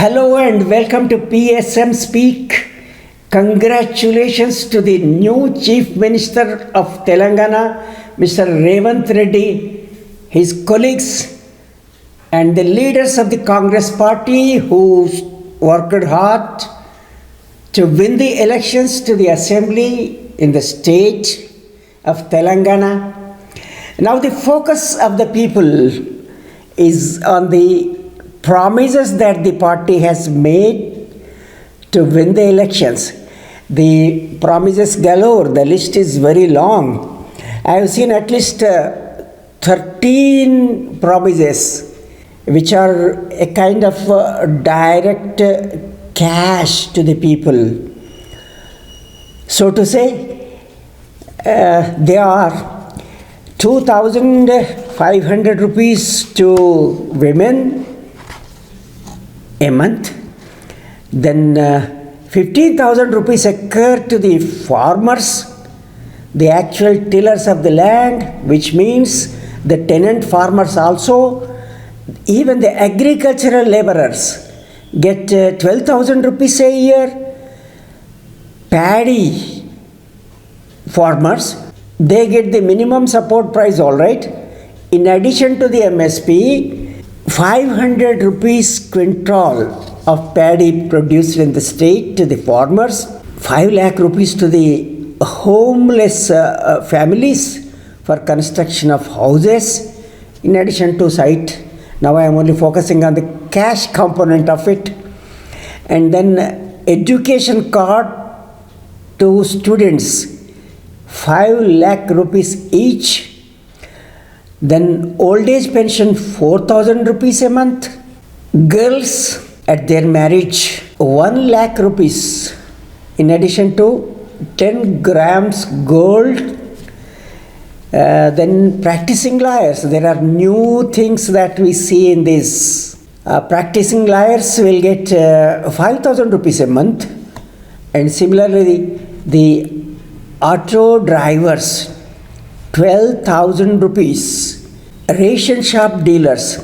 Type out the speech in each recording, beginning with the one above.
Hello and welcome to PSM Speak. Congratulations to the new Chief Minister of Telangana, Mr. Revanth Reddy, his colleagues, and the leaders of the Congress party who worked hard to win the elections to the assembly in the state of Telangana. Now the focus of the people is on the promises that the party has made to win the elections. The promises galore, the list is very long. I have seen at least 13 promises which are a kind of direct cash to the people. So to say, they are 2,500 rupees to women a month, then 15,000 rupees a acre to the farmers, the actual tillers of the land, which means the tenant farmers also. Even the agricultural laborers get 12,000 rupees a year. Paddy farmers, they get the minimum support price, all right. In addition to the MSP, 500 rupees quintal of paddy produced in the state to the farmers, 5 lakh rupees to the homeless families for construction of houses, in addition to site. Now I am only focusing on the cash component of it. And then education card to students, 5 lakh rupees each. Then old age pension, 4,000 rupees a month. Girls at their marriage, 1 lakh rupees in addition to 10 grams gold. Then practicing lawyers, there are new things that we see in this. Practicing lawyers will get 5,000 rupees a month. And similarly, the auto drivers, 12,000 rupees. Ration shop dealers,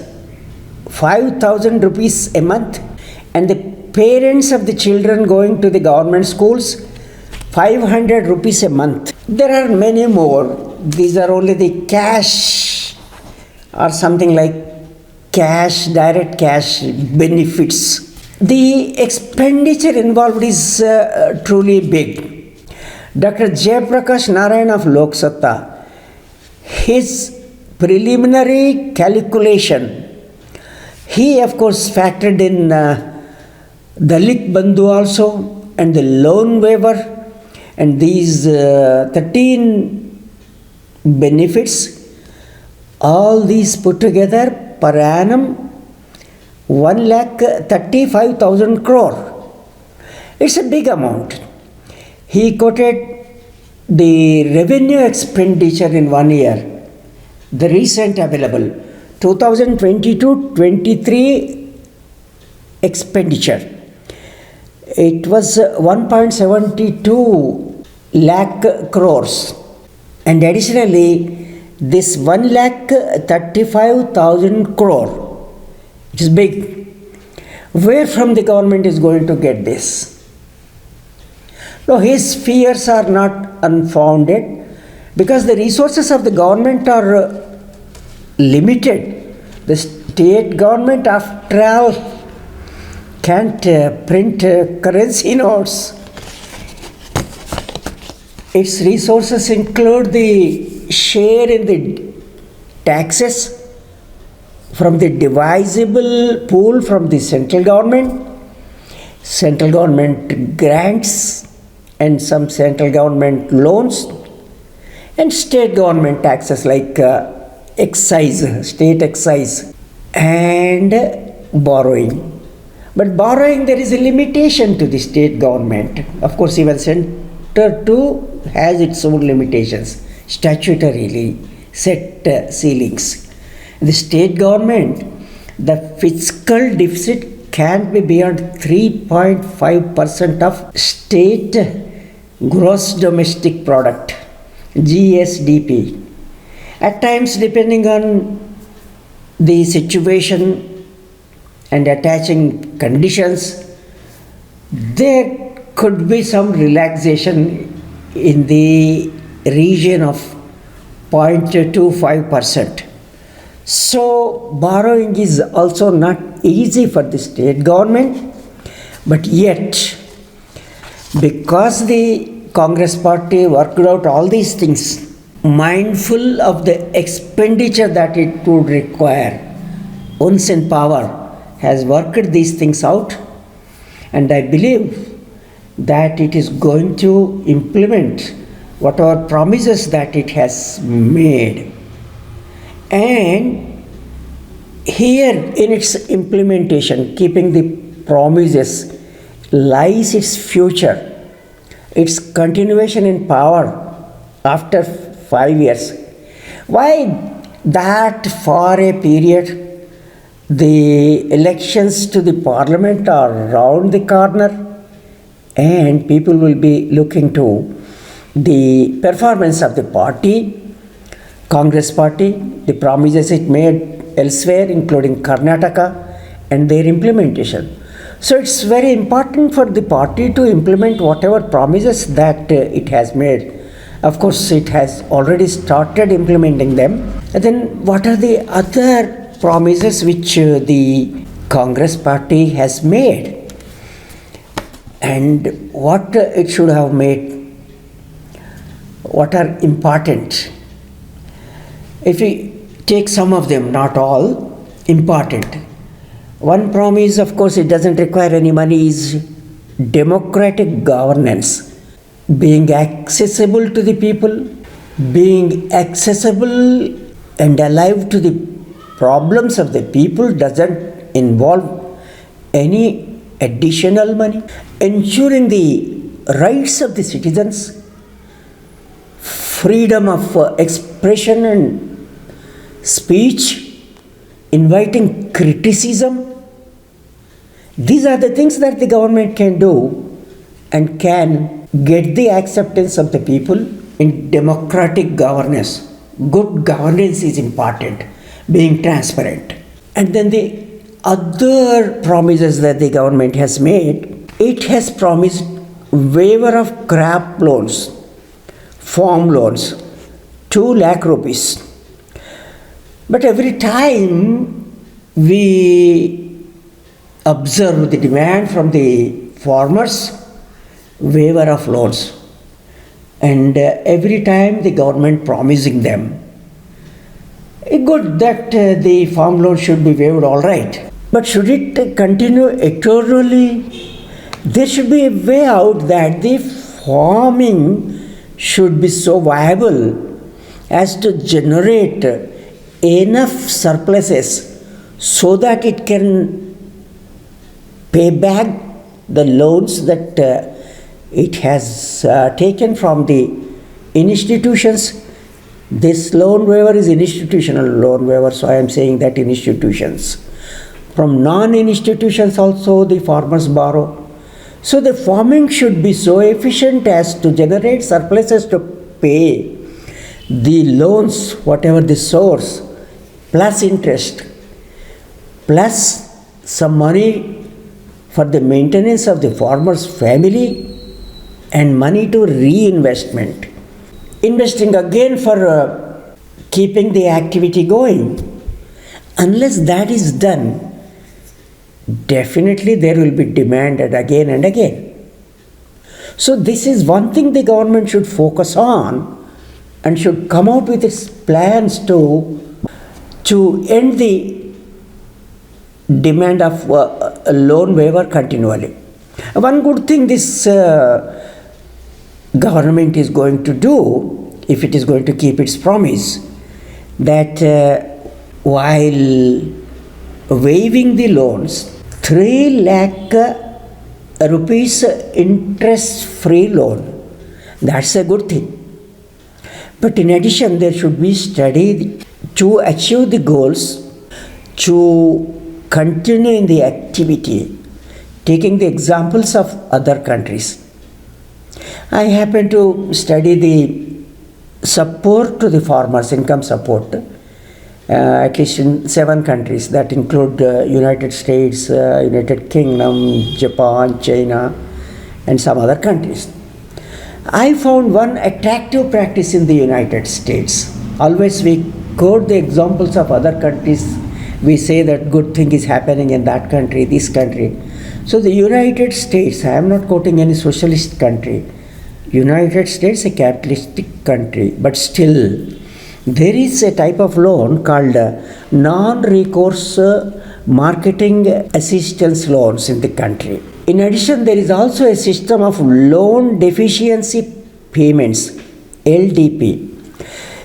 5,000 rupees a month. And the parents of the children going to the government schools, 500 rupees a month. There are many more. These are only the cash or something like cash, direct cash benefits. The expenditure involved is truly big. Dr. Jayaprakash Narayan of Lok Satta, his preliminary calculation, he of course factored in Dalit Bandhu also and the loan waiver, and these 13 benefits, all these put together per annum 1,35,000 crore. It's a big amount. He quoted the revenue expenditure in 1 year, the recent available 2022-23 expenditure. It was 1.72 lakh crores, and additionally this 1,35,000 crore, which is big. Where from the government is going to get this? No, his fears are not unfounded, because the resources of the government are limited. The state government, after all, can't print currency notes. Its resources include the share in the taxes from the divisible pool from the central government grants, and some central government loans, and state government taxes like excise, state excise, and borrowing. But borrowing, there is a limitation to the state government. Of course, even center too has its own limitations, statutorily set ceilings. The state government, the fiscal deficit can't be beyond 3.5% of state gross domestic product, GSDP. At times, depending on the situation and attaching conditions, there could be some relaxation in the region of 0.25%. So borrowing is also not easy for the state government, but yet because the Congress party worked out all these things, mindful of the expenditure that it would require, once in power, has worked these things out, and I believe that it is going to implement whatever promises that it has made. And here in its implementation, keeping the promises, lies its future, its continuation in power after 5 years. Why that for a period? The elections to the parliament are round the corner, and people will be looking to the performance of the party, Congress party, the promises it made elsewhere, including Karnataka, and their implementation. So it's very important for the party to implement whatever promises that it has made. Of course, it has already started implementing them. And then what are the other promises which the Congress party has made, and what it should have made, what are important? If we take some of them, not all, important. One promise, of course, it doesn't require any money, is democratic governance, being accessible to the people, being accessible and alive to the problems of the people, doesn't involve any additional money, ensuring the rights of the citizens, freedom of expression and speech, inviting criticism. These are the things that the government can do and can get the acceptance of the people in democratic governance. Good governance is important, being transparent. And then the other promises that the government has made, it has promised waiver of crop loans, farm loans, 2 lakh rupees. But every time we observe the demand from the farmers, waiver of loans, and every time the government promising them, good that the farm loan should be waived, all right. But should it continue eternally? There should be a way out that the farming should be so viable as to generate enough surpluses so that it can pay back the loans that it has taken from the institutions. This loan waiver is institutional loan waiver, so I am saying that in institutions. From non-institutions also the farmers borrow. So the farming should be so efficient as to generate surpluses to pay the loans, whatever the source, plus interest, plus some money for the maintenance of the farmer's family, and money to reinvestment. Investing again for keeping the activity going. Unless that is done, definitely there will be demanded again and again. So this is one thing the government should focus on and should come out with its plans to end the demand of a loan waiver continually. One good thing this government is going to do, if it is going to keep its promise, that while waiving the loans, 3 lakh rupees interest free loan, that's a good thing. But in addition, there should be study to achieve the goals, to continue in the activity, taking the examples of other countries. I happen to study the support to the farmers, income support, at least in 7 countries that include United States, United Kingdom, Japan, China, and some other countries. I found one attractive practice in the United States. Always we quote the examples of other countries. We say that good thing is happening in that country, this country. So the United States, I am not quoting any socialist country. United States, a capitalistic country, but still there is a type of loan called non-recourse marketing assistance loans in the country. In addition, there is also a system of loan deficiency payments, LDP.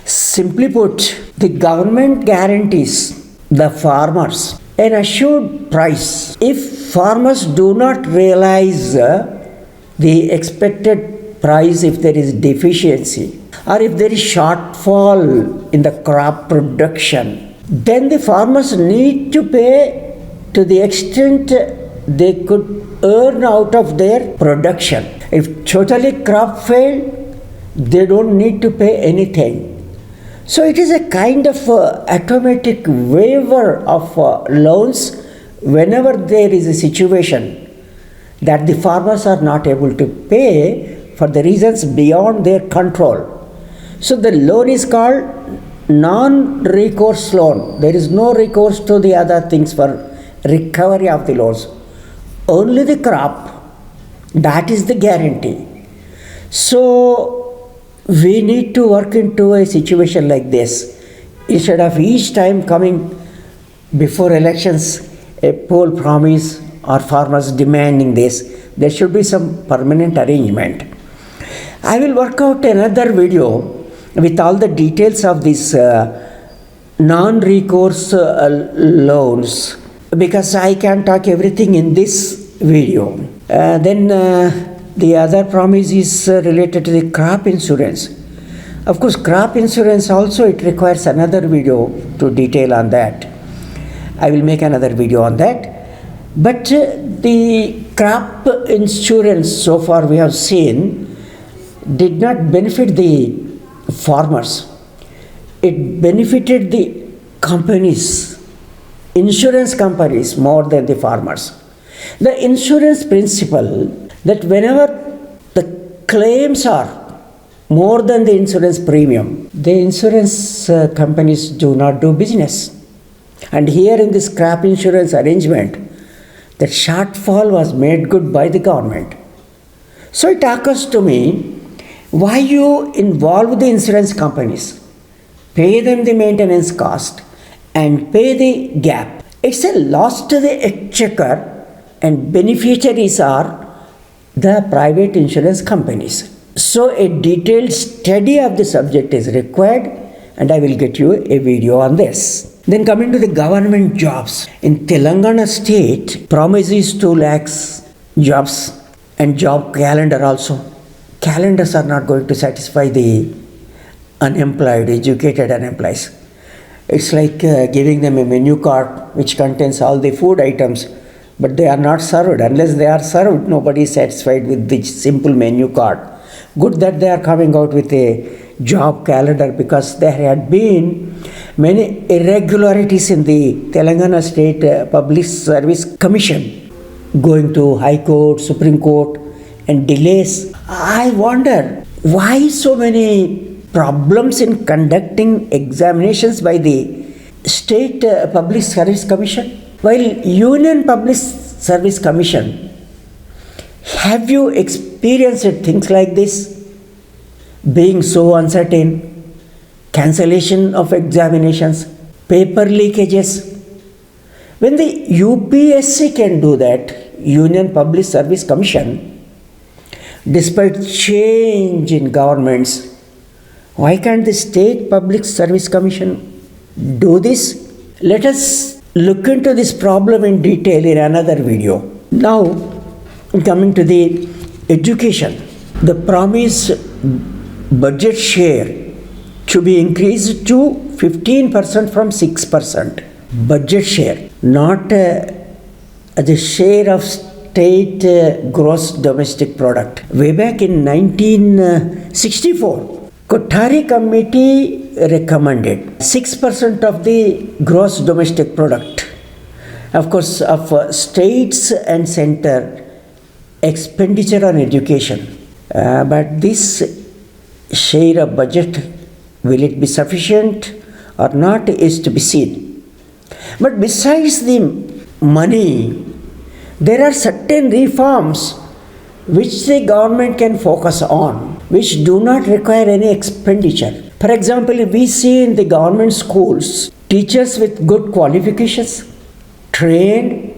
Simply put, the government guarantees the farmers an assured price. If farmers do not realize the expected price, if there is deficiency or if there is shortfall in the crop production, then the farmers need to pay to the extent they could earn out of their production. If totally crop failed, they don't need to pay anything. So it is a kind of automatic waiver of loans whenever there is a situation that the farmers are not able to pay for the reasons beyond their control. So the loan is called non-recourse loan. There is no recourse to the other things for recovery of the loans. Only the crop, that is the guarantee. So we need to work into a situation like this. Instead of each time coming before elections, a poll promise or farmers demanding this, there should be some permanent arrangement. I will work out another video with all the details of these non-recourse loans, because I can't talk everything in this video. Then the other promise is related to the crop insurance. Of course, crop insurance also, it requires another video to detail on that. I will make another video on that. But the crop insurance so far we have seen did not benefit the farmers. It benefited the companies, insurance companies, more than the farmers. The insurance principle that whenever the claims are more than the insurance premium, the insurance companies do not do business. And here in this crop insurance arrangement, the shortfall was made good by the government. So it occurs to me, why you involve the insurance companies, pay them the maintenance cost and pay the gap. It's a loss to the exchequer, and beneficiaries are the private insurance companies. So a detailed study of the subject is required, and I will get you a video on this. Then coming to the government jobs. In Telangana state, promises 2 lakhs jobs and job calendar also. Calendars are not going to satisfy the unemployed, educated unemployed. It's like giving them a menu card which contains all the food items, but they are not served. Unless they are served, nobody is satisfied with the simple menu card. Good that they are coming out with a job calendar, because there had been many irregularities in the Telangana State Public Service Commission, going to High Court, Supreme Court, and delays. I wonder why so many problems in conducting examinations by the State Public Service Commission. While Union Public Service Commission, have you experienced things like this? Being so uncertain, cancellation of examinations, paper leakages. When the UPSC can do that, Union Public Service Commission, despite change in governments, why can't the State Public Service Commission do this? Let us look into this problem in detail in another video. Now, coming to the education, the promised budget share to be increased to 15% from 6%. Budget share, not the share of state gross domestic product. Way back in 1964, Kothari committee recommended 6% of the gross domestic product, of course, of states and center expenditure on education. But this share of budget, will it be sufficient or not, is to be seen. But besides the money, there are certain reforms which the government can focus on, which do not require any expenditure. For example, if we see in the government schools, teachers with good qualifications, trained,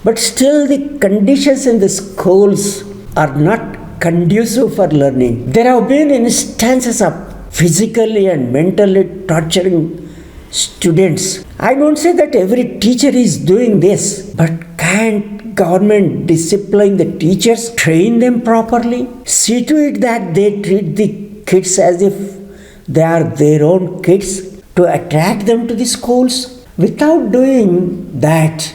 but still the conditions in the schools are not conducive for learning. There have been instances of physically and mentally torturing students. I don't say that every teacher is doing this, but can't government discipline the teachers, train them properly, see to it that they treat the kids as if they are their own kids, to attract them to the schools? Without doing that,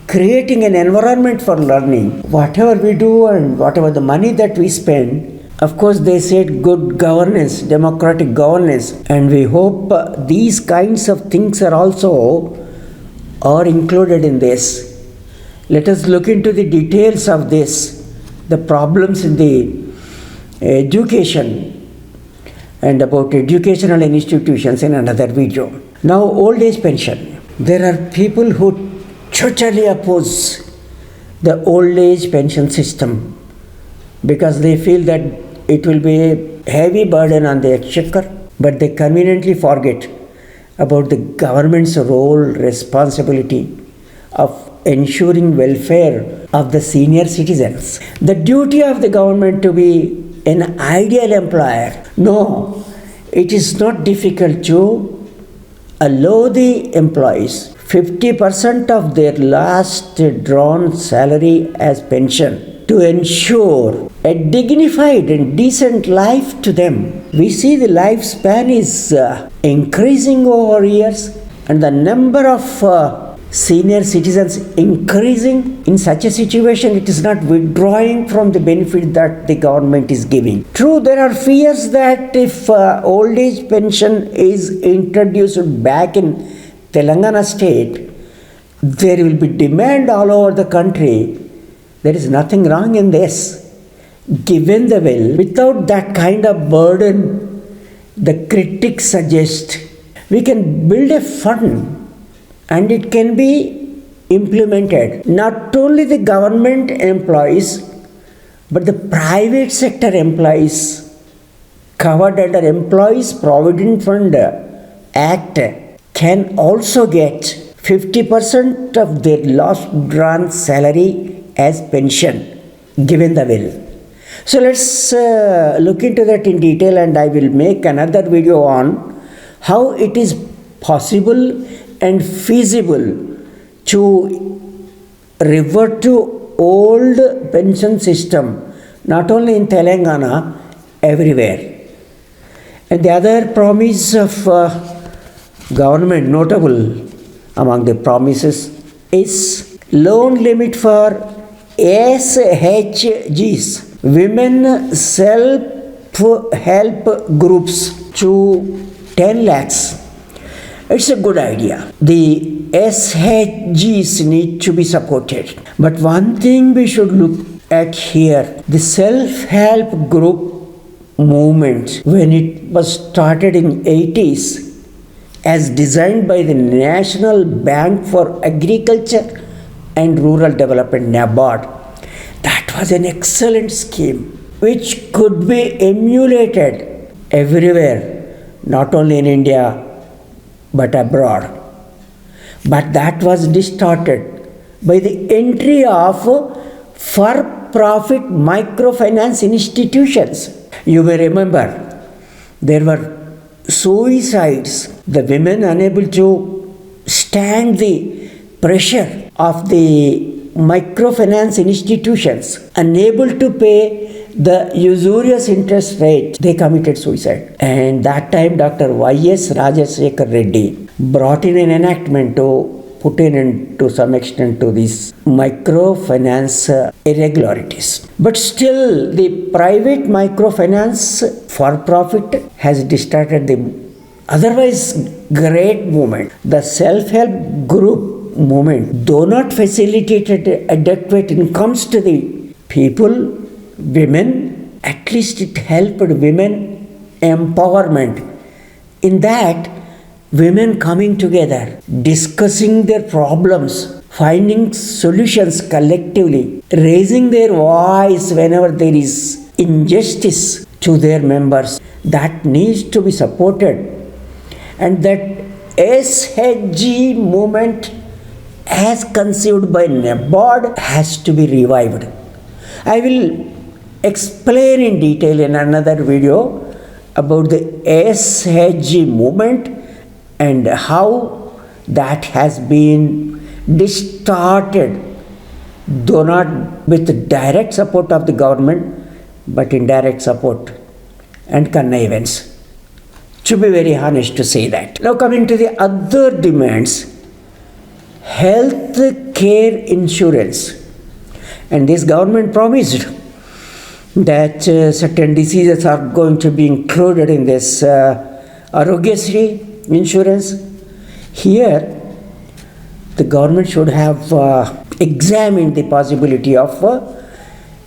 creating an environment for learning, whatever we do and whatever the money that we spend, of course they said good governance, democratic governance, and we hope these kinds of things are included in this. Let us look into the details of this, the problems in the education and about educational institutions in another video. Now, old age pension. There are people who totally oppose the old age pension system because they feel that it will be a heavy burden on the exchequer, but they conveniently forget about the government's role, responsibility of ensuring welfare of the senior citizens. The duty of the government to be an ideal employer. No, it is not difficult to allow the employees 50% of their last drawn salary as pension to ensure a dignified and decent life to them. We see the lifespan is increasing over years and the number of senior citizens increasing. In such a situation, it is not withdrawing from the benefit that the government is giving. True, there are fears that if old age pension is introduced back in Telangana state, there will be demand all over the country. There is nothing wrong in this. Given the will, without that kind of burden, the critics suggest we can build a fund and it can be implemented. Not only the government employees, but the private sector employees covered under Employees Provident Fund Act can also get 50% of their last drawn salary as pension, given the will. So let's look into that in detail, and I will make another video on how it is possible and feasible to revert to old pension system, not only in Telangana, everywhere. And the other promise of government, notable among the promises, is loan limit for SHGs, Women Self-Help Groups, to 10 lakhs. It's a good idea. The SHGs need to be supported. But one thing we should look at here, the self-help group movement, when it was started in 80s, as designed by the National Bank for Agriculture and Rural Development, NABARD, that was an excellent scheme which could be emulated everywhere, not only in India but abroad. But that was distorted by the entry of for-profit microfinance institutions. You may remember there were suicides, the women unable to stand the pressure of the microfinance institutions, unable to pay the usurious interest rate, they committed suicide. And that time Dr. Y.S. Rajasekhar Reddy brought in an enactment to put in to some extent to these microfinance irregularities. But still, the private microfinance for profit has distorted the otherwise great movement. The self-help group movement, though not facilitated adequate incomes to the people, women, at least it helped women empowerment. In that, women coming together, discussing their problems, finding solutions collectively, raising their voice whenever there is injustice to their members, that needs to be supported. And that SHG movement, as conceived by NABARD, has to be revived. I will explain in detail in another video about the SHG movement and how that has been distorted, though not with direct support of the government, but indirect support and connivance. To be very honest to say that. Now coming to the other demands, health care insurance. And this government promised that certain diseases are going to be included in this Arogyasri insurance. Here, the government should have examined the possibility of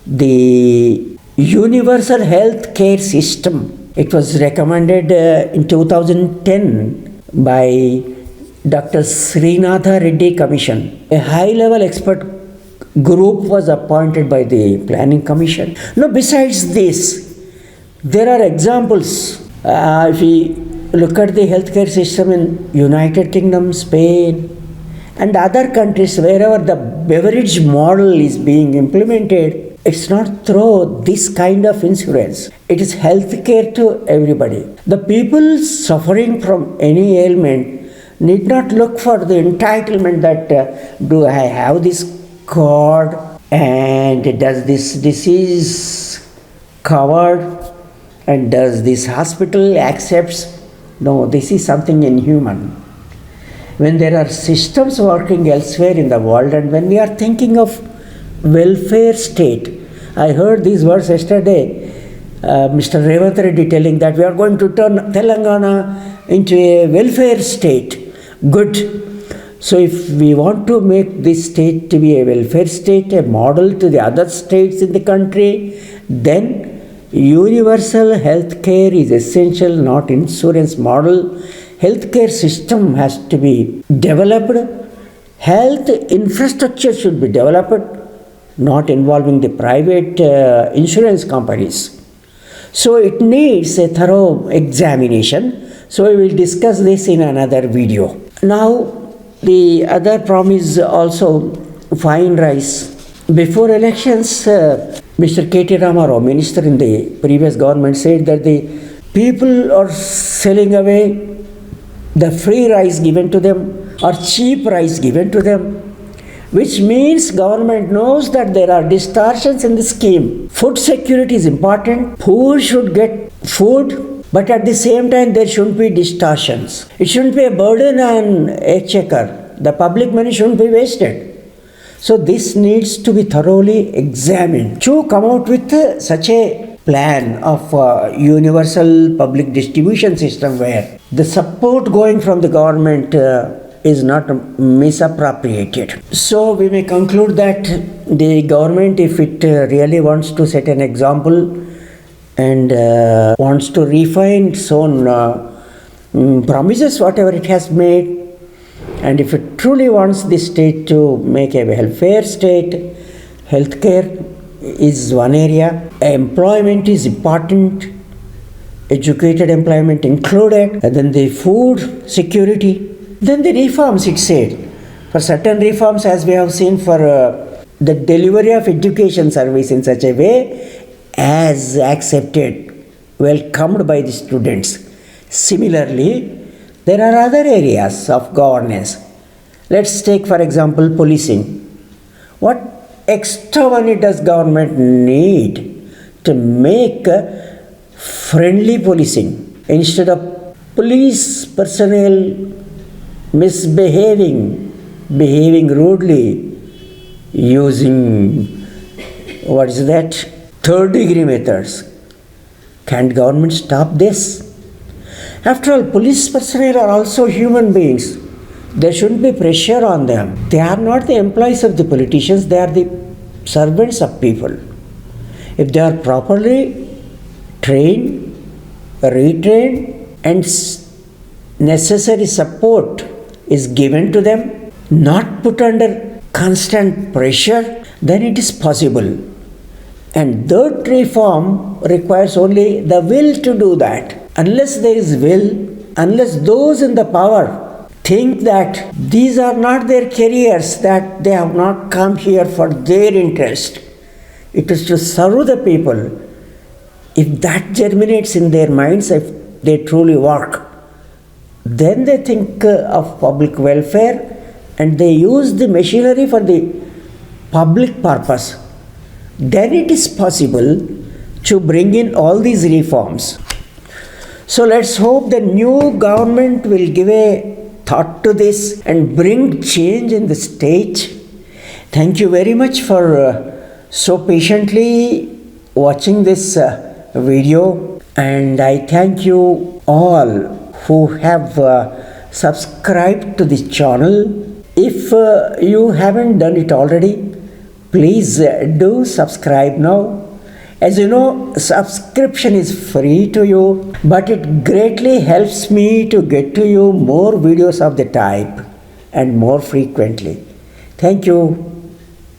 the universal health care system. It was recommended in 2010 by Dr. Srinatha Reddy Commission. A high-level expert group was appointed by the Planning Commission. Now, besides this, there are examples. If we look at the healthcare system in United Kingdom, Spain, and other countries, wherever the beverage model is being implemented, it's not through this kind of insurance. It is healthcare to everybody. The people suffering from any ailment need not look for the entitlement that do I have this card and does this disease covered and does this hospital accepts. No, this is something inhuman. When there are systems working elsewhere in the world, and when we are thinking of welfare state, I heard these words yesterday, Mr. Revanth Reddy telling that we are going to turn Telangana into a welfare state. Good. So if we want to make this state to be a welfare state, a model to the other states in the country, then universal health care is essential, not insurance model. Healthcare system has to be developed. Health infrastructure should be developed, not involving the private insurance companies. So it needs a thorough examination. So we will discuss this in another video. Now, the other promise also, fine rice. Before elections, Mr. K.T. Ramarao, minister in the previous government, said that the people are selling away the free rice given to them or cheap rice given to them, which means government knows that there are distortions in the scheme. Food security is important. Poor should get food, but at the same time there shouldn't be distortions. It shouldn't be a burden on exchequer. The public money shouldn't be wasted. So this needs to be thoroughly examined to come out with such a plan of universal public distribution system where the support going from the government is not misappropriated. So we may conclude that the government, if it really wants to set an example and wants to refine its own promises, whatever it has made, and if it truly wants the state to make a welfare state, healthcare is one area, employment is important, educated employment included, and then the food security. Then the reforms, it said, for certain reforms, as we have seen, for the delivery of education service in such a way as accepted, welcomed by the students. Similarly, there are other areas of governance. Let's take, for example, policing. What extra money does government need to make friendly policing? Instead of police personnel misbehaving behaving rudely, using what is that? Third degree methods. Can government stop this? After all, police personnel are also human beings. There shouldn't be pressure on them. They are not the employees of the politicians, they are the servants of people. If they are properly trained, retrained, and necessary support is given to them, not put under constant pressure, then it is possible. And that reform requires only the will to do that. Unless there is will, unless those in the power think that these are not their careers, that they have not come here for their interest, it is to serve the people. If that germinates in their minds, if they truly work, then they think of public welfare and they use the machinery for the public purpose. Then it is possible to bring in all these reforms. So let's hope the new government will give a thought to this and bring change in the state. Thank you very much for so patiently watching this video, and I thank you all who have subscribed to this channel. If you haven't done it already, please do subscribe now. As you know, subscription is free to you, but it greatly helps me to get to you more videos of the type and more frequently. Thank you.